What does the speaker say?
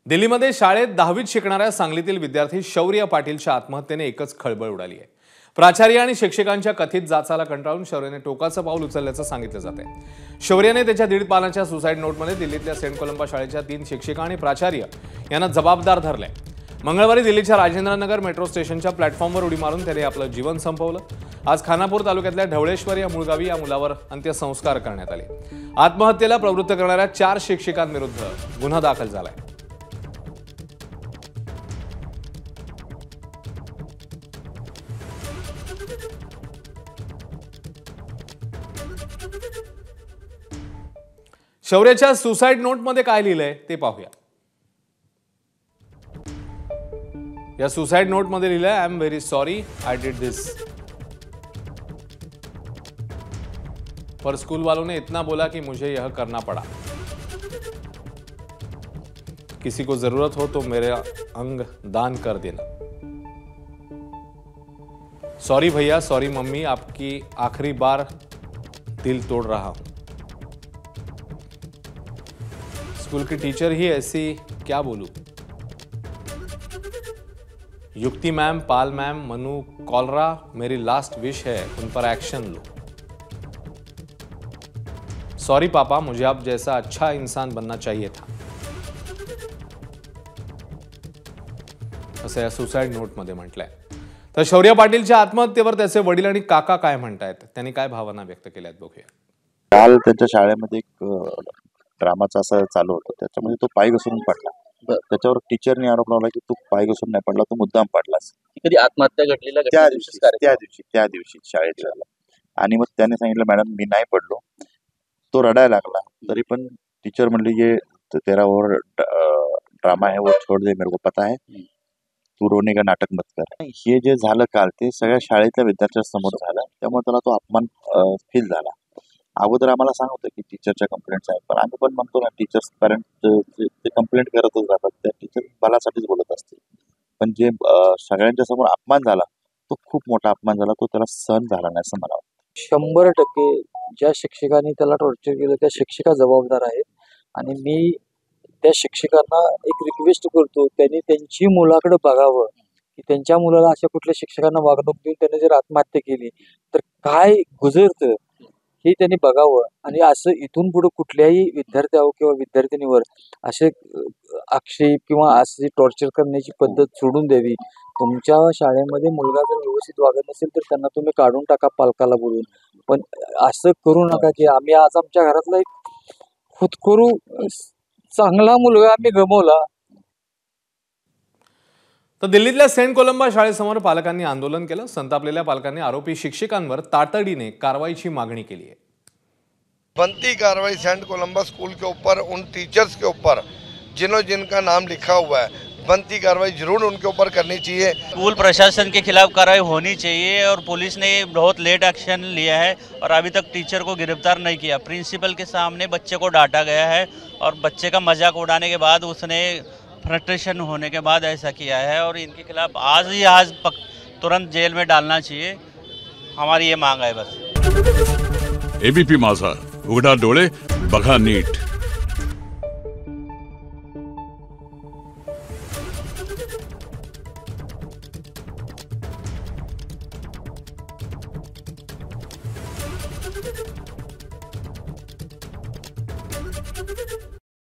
दिल्लीमध्ये शाळेत 10वीत शिकणाऱ्या सांगलीतील विद्यार्थी शौर्य पाटीलच्या आत्महत्येने एकच खळबळ उडाली आहे। प्राचार्य आणि शिक्षकांच्या कथित जाचाला कंटाळून शौर्याने टोकाचं पाऊल उचलल्याचं सांगितलं जातंय। शौर्याने त्याच्या 1.5 पानाच्या सुसाईड नोटमध्ये दिल्लीतल्या सेंट कोलंबा शाळेच्या 3 शिक्षिका आणि प्राचार्य यांना जबाबदार धरलंय। मंगळवारी दिल्लीच्या राजेंद्रनगर मेट्रो स्टेशनच्या प्लॅटफॉर्मवर उडी मारून त्याने आपलं जीवन संपवलं। आज खानापूर तालुक्यातल्या ढवळेश्वर या मूळगावी या मुलावर अंत्यसंस्कार करण्यात आले। आत्महत्येला प्रवृत्त करणाऱ्या 4 शिक्षकांविरुद्ध गुन्हा दाखल झालाय। शौर्याच्या सुसाईड नोटमध्ये काय लिहिलंय ते पाहूया। या सुसाइड नोट मध्ये लिहिलंय, I am very sorry I did this, पर स्कूल वालों ने इतना बोला कि मुझे यह करना पड़ा। किसी को जरूरत हो तो मेरे अंग दान कर देना। सॉरी भैया, सॉरी मम्मी, आपकी आखिरी बार दिल तोड़ रहा हूं। स्कूल की टीचर ही ऐसी, क्या बोलूं। युक्ति मैम, पाल मैम, मनु कॉलरा, मेरी लास्ट विश है उन पर एक्शन लो। सॉरी पापा, मुझे आप जैसा अच्छा इंसान बनना चाहिए था। असं या सुसाइड नोट मध्ये म्हटलंय। तर शौर्य पाटीलच्या आत्महत्येवर त्याचे वडील आणि काका काय म्हणतायत, त्यांनी काय भावना व्यक्त केल्यात बघूया। काल त्यांच्या शाळेमध्ये एक ड्रामाचा असं चालू होतं, त्याच्यामध्ये तो पाय घसरून पडला। त्याच्यावर टीचरने आरोप लावला की तू पाय घसरून नाही पडला, तू मुद्दाम पडलास। कधी आत्महत्या घडलेला त्या दिवशी शाळेत झाला। आणि मग त्याने सांगितलं, मॅडम मी नाही पडलो। तो रडायला लागला, तरी पण टीचर म्हणली ये तेरा और ड्रामा है वो छोड़ दे, मेरे को पता है, तू रोने का नाटक मत कर। हे जे झालं काल ते सगळ्या शाळेतल्या विद्यार्थ्यांसमोर झालं, त्यामुळे त्याला तो अपमान फील झाला। अगोदर आम्हाला सांगत की टीचरच्या कंप्लेंट्स आहेत, पण आम्ही पण म्हणतो ना टीचर्स पॅरेंट ते कंप्लेंट करतच राहतात, त्या टीचर भल्यासाठीच बोलत असतील। पण जे सगळ्यांच्या समोर अपमान झाला तो खूप मोठा अपमान झाला, तो त्याला सहन झाला नाही असं मला वाटतं। 100% ज्या शिक्षकांनी त्याला टॉर्चर केलं त्या शिक्षिका जबाबदार आहेत। आणि मी त्या शिक्षकांना एक रिक्वेस्ट करतो, त्यांनी त्यांची मुलाकडे बघावं की त्यांच्या मुलाला अशा कुठल्या शिक्षकांना वागणूक देऊन त्याने जर आत्महत्या केली तर काय गुजरतं हे त्यांनी बघावं। आणि असं इथून पुढे कुठल्याही विद्यार्थ्यावर किंवा विद्यार्थिनीवर असे आक्षेप किंवा असे टॉर्चर करण्याची पद्धत सोडून द्यावी। तुमच्या शाळेमध्ये मुलगा जर व्यवस्थित वागत नसेल तर त्यांना तुम्ही काढून टाका पालकाला बोलून, पण असं करू नका की आम्ही आज आमच्या घरातला एक खुदकरू चांगला मुलगा आम्ही गमावला। तर दिल्लीतल्या सेंट कोलंबा शाळेसमोर पालकांनी आंदोलन केलं। संतापलेल्या पालकांनी आरोपी शिक्षकांवर तातडीने कारवाईची मागणी केली आहे। बनती कार्रवाई सेंट कोलंबा स्कूल के ऊपर, उन टीचर्स के ऊपर जिनका नाम लिखा हुआ है, बनती कार्रवाई जरूर उनके ऊपर करनी चाहिए। स्कूल प्रशासन के खिलाफ कार्रवाई होनी चाहिए और पुलिस ने बहुत लेट एक्शन लिया है और अभी तक टीचर को गिरफ्तार नहीं किया। प्रिंसिपल के सामने बच्चे को डांटा गया है और बच्चे का मजाक उड़ाने के बाद उसने फ्रस्ट्रेशन होने के बाद ऐसा किया है और इनके खिलाफ आज तुरंत जेल में डालना चाहिए। हमारी ये मांग है बस। एबीपी माझा, उघडा डोळे बघा नीट। Thank you.